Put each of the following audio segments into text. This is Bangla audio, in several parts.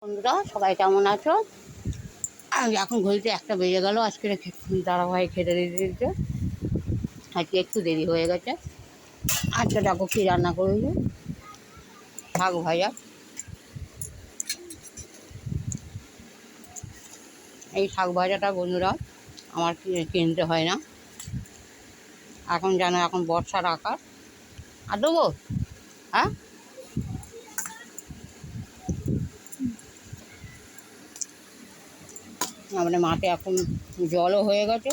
বন্ধুরা সবাই কেমন আছো? এখন ঘড়িতে 1টা বেজে গেল। আজকে দাদাভাই খেতে দিতে আজকে একটু দেরি হয়ে গেছে। আজকে দেখো কী রান্না করেছি, শাক ভাজা। এই শাক ভাজাটা বন্ধুরা আমার কিনতে হয় না। এখন জানো এখন বর্ষার আকার। আর দেবো? হ্যাঁ, আমাদের মাঠে এখন জলও হয়ে গেছে,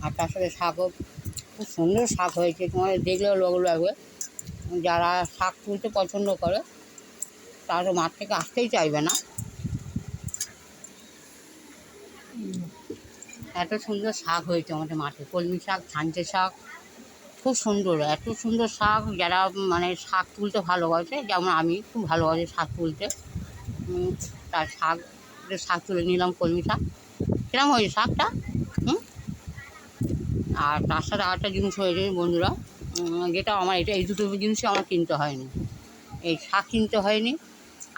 আর তার সাথে শাকও খুব সুন্দর শাক হয়েছে। তোমাদের দেখলেও লোক লাগবে। যারা শাক তুলতে পছন্দ করে তারা তো মাঠ থেকে আসতেই চাইবে না। এত সুন্দর শাক হয়েছে আমাদের মাঠে, কলমি শাক, ছাঞ্চে শাক, খুব সুন্দর। এত সুন্দর শাক, যারা মানে শাক তুলতে ভালোবাসে, যেমন আমি খুব ভালোবাসি শাক তুলতে। তার শাক তুলে নিলাম, কলমি শাক। কিরম হয়েছে শাকটা? আর তার সাথে আরেকটা জিনিস হয়েছে বন্ধুরা, যেটা আমার এই দুটো জিনিসই আমার কিনতে হয়নি। এই শাক কিনতে হয়নি,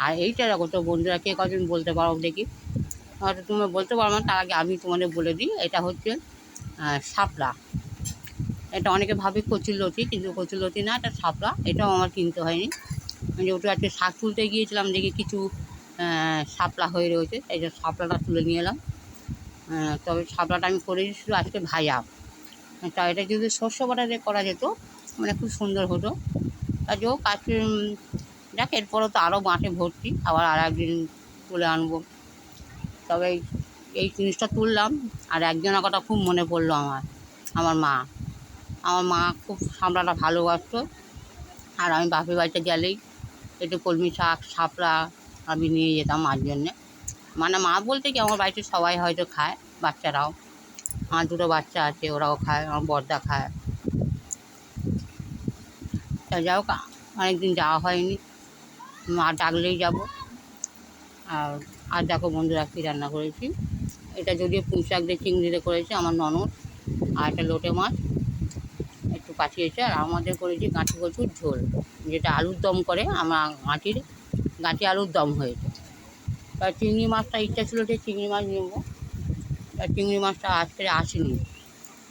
আর এইটা দেখো তো বন্ধুরা, কে কজন বলতে পারো দেখি? হয়তো তুমি বলতে পারো না, তার আগে আমি তোমাদের বলে দিই। এটা হচ্ছে শাপলা। এটা অনেকে ভাবে কচুরলতি, কিন্তু কচুরলতি না, এটা শাপলা। এটাও আমার কিনতে হয়নি। যেহেতু আজকে শাক তুলতে গিয়েছিলাম, দেখি কিছু শাপলা হয়ে রয়েছে, এই যে শাপলাটা তুলে নিয়ে এলাম। তবে শাপলাটা আমি করে দিয়েছিলাম আজকে ভাজা। তা এটা যদি শস্য বাটা দিয়ে করা যেত মানে খুব সুন্দর হতো। আর যাই হোক, আজকে দেখ, এরপরও তো আরও মাঠে ভর্তি, আবার আর একদিন তুলে আনবো। তবে এই জিনিসটা তুললাম, আর একজনের কথা খুব মনে পড়লো আমার মা। আমার মা খুব শাপলাটা ভালোবাসতো, আর আমি বাপের বাড়িতে গেলেই একটু কলমি শাক, শাপলা আমি নিয়ে যেতাম মার জন্যে। মানে মা বলতে কি, আমার বাড়িতে সবাই হয়তো খায়, বাচ্চারাও। আমার দুটো বাচ্চা আছে, ওরাও খায়, আমার বড়দা খায়। তা যাই হোক, অনেকদিন যাওয়া হয়নি, মা ডাকলেই যাব। আর দেখো বন্ধুরা কী রান্না করেছি। এটা যদিও পুঁই শাক দিয়ে চিংড়িতে করেছে আমার ননদ, আর একটা লোটে মাছ একটু পাঠিয়েছে। আর আমাদের করেছি গাঁঠি কচুর ঝোল, যেটা আলুর দম করে, আমার গাঁঠি আলুর দম হয়েছে। তার চিংড়ি মাছটা ইচ্ছা ছিল যে চিংড়ি মাছ নেবো, আর চিংড়ি মাছটা আজকে আসেনি,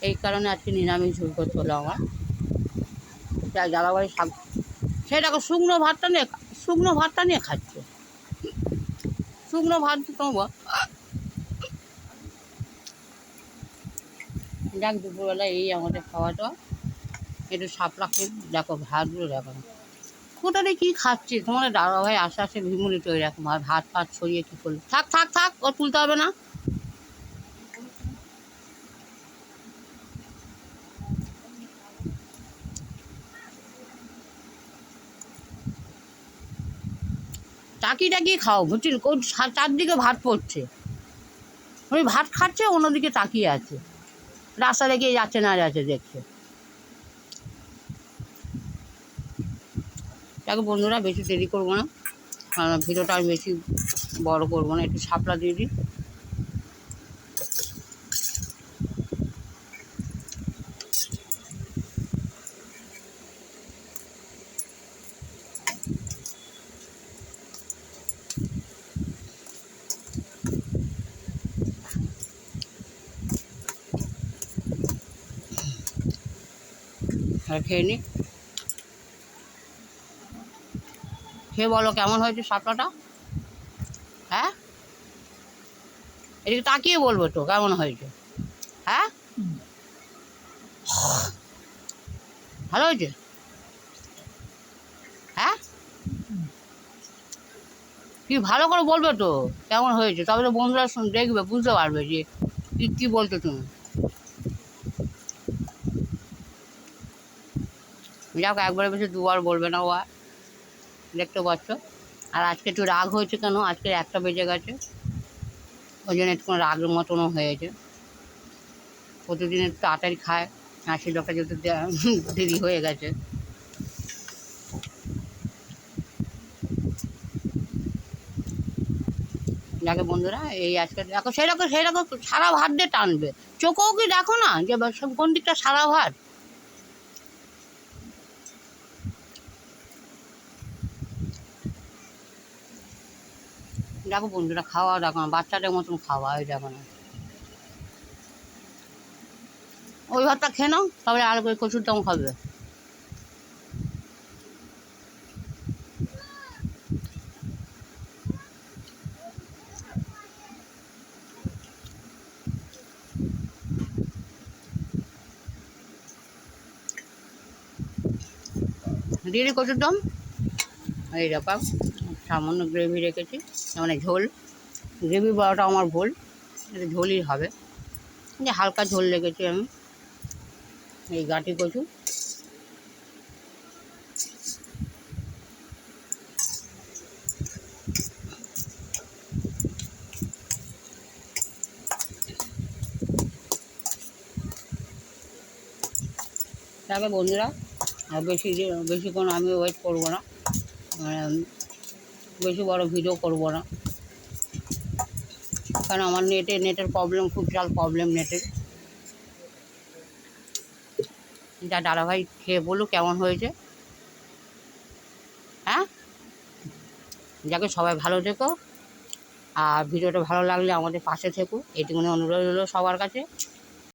এই কারণে আজকে নিরামিষ ঝোল করতে হলো আমার। তাই দাদাবাড়ি শাক, সেটাকে শুকনো ভাতটা নিয়ে খাচ্ছে। শুকনো ভাত তোমার দেখ, দুপুরবেলা এই আমাদের খাওয়া দাওয়া। একটু শাপলা খেয়ে দেখো, ভাতগুলো দেখো কোথাতে কী খাচ্ছে। তোমাদের দাদাভাই আস্তে আস্তে ভিমুড়ি তৈরি রাখুন, আর ভাত ফাত ছড়িয়ে কী করলো। থাক থাক থাক, ও তুলতে হবে না। তাকিয়ে খাও, বুঝছেন? কোন চারদিকে ভাত পড়ছে, ওই ভাত খাচ্ছে, অন্যদিকে তাকিয়ে আছে, রাস্তা দেখে যাচ্ছে না যাচ্ছে দেখছে। দেখো বন্ধুরা, বেশি দেরি করবো না, ভিডিওটা আমি বেশি বড় করবো না। একটু শাপলা দিয়ে দিই। আর খেয়ে নিই, খেয়ে বলো কেমন হয়েছে শাপলাটা। হ্যাঁ, এদিকে তাকিয়ে বলবো তো কেমন হয়েছে। হ্যাঁ, ভালো হয়েছে? হ্যাঁ, কি ভালো করে বলবে তো কেমন হয়েছে, তবে তো বন্ধুরা দেখবে, বুঝতে পারবে যে কী বলছো তুমি। যাক, একবারে বেশি দুবার বলবে না, ও আর দেখতে পাচ্ছ। আর আজকে একটু রাগ হয়েছে কেন, আজকে 1টা বেজে গেছে, ওই জন্য একটু রাগের মতনও হয়েছে। প্রতিদিন একটু তাড়াতাড়ি খায়, আর সেই লোকটা যেহেতু দেরি হয়ে গেছে। যাকে বন্ধুরা, এই আজকে দেখো, সেরকম সারা ভাত দিয়ে টানবে। চোখেও কি দেখো না যে কোন দিকটা সারা ভাত। দেখো বন্ধুরা, খাওয়া দেখো না, বাচ্চাদের মতন খাওয়া, ওই দেখো না। ওই ভাতটা খেয়ে নাও, তবে আর ওই কচুর দম খাবে। দিয়ে দিই কচুর দম। এই ব্যাপার, সামান্য গ্রেভি রেখেছি, মানে ঝোল। গ্রেভি বড়াটা আমার ভুল, এটা ঝোলই হবে, যে হালকা ঝোল রেখেছি আমি। এই গাঁটি কচু, তাকে বন্ধুরা আর বেশিক্ষণ আমি ওয়েট করবো না, বেশি বড় ভিডিও করব না, কারণ আমার নেটের প্রবলেম, খুব বিশাল প্রবলেম নেটের। যা দাদাভাই খেয়ে বলুক কেমন হয়েছে। হ্যাঁ, যাকে সবাই ভালো থেকো, আর ভিডিওটা ভালো লাগলে আমাদের পাশে থেকো, এইটুকুনি অনুরোধ হলো সবার কাছে।